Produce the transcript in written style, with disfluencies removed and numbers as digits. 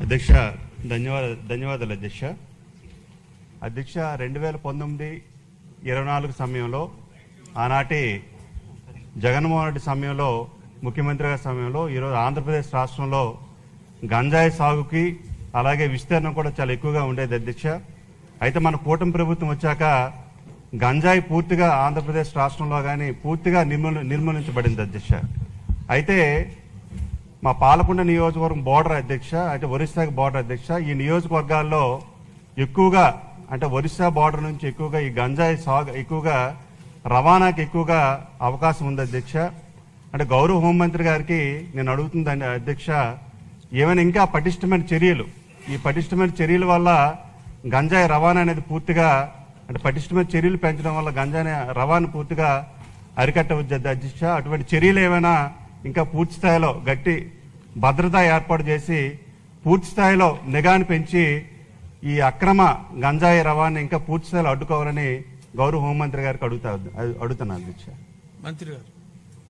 అధ్యక్ష ధన్యవాదాలు అధ్యక్ష. అధ్యక్ష 2019-24 సమయంలో ఆనాటి జగన్మోహన్ రెడ్డి సమయంలో ముఖ్యమంత్రి గారి సమయంలో ఈరోజు ఆంధ్రప్రదేశ్ రాష్ట్రంలో గంజాయి సాగుకి అలాగే విస్తీర్ణం కూడా చాలా ఎక్కువగా ఉండేది అధ్యక్ష. అయితే మన కూటమి ప్రభుత్వం వచ్చాక గంజాయి పూర్తిగా ఆంధ్రప్రదేశ్ రాష్ట్రంలో కానీ పూర్తిగా నిర్మూలించబడింది అధ్యక్ష. అయితే మా పాలకొండ నియోజకవర్గం బోర్డర్ అధ్యక్ష, అంటే ఒరిస్సాకి బోర్డర్ అధ్యక్ష. ఈ నియోజకవర్గాల్లో ఎక్కువగా అంటే ఒరిస్సా బోర్డర్ నుంచి ఎక్కువగా ఈ గంజాయి సాగు ఎక్కువగా రవాణాకి ఎక్కువగా అవకాశం ఉంది అధ్యక్ష. అంటే గౌరవ హోంమంత్రి గారికి నేను అడుగుతుందండి అధ్యక్ష, ఏమైనా ఇంకా పటిష్టమైన చర్యలు, ఈ పటిష్టమైన చర్యల వల్ల గంజాయి రవాణా అనేది పూర్తిగా అంటే పటిష్టమైన చర్యలు పెంచడం వల్ల గంజాయి రవాణా పూర్తిగా అరికట్టవచ్చు అధ్యక్ష. అటువంటి చర్యలు ఏమైనా ఇంకా పూర్తి స్థాయిలో గట్టి భద్రత ఏర్పాటు చేసి పూర్తి స్థాయిలో నిఘాను పెంచి ఈ అక్రమ గంజాయి రవాణా ఇంకా పూర్తి స్థాయిలో అడ్డుకోవాలని గౌరవ హోంమంత్రి గారికి అడుగుతున్నాను అధ్యక్ష. మంత్రి గారు.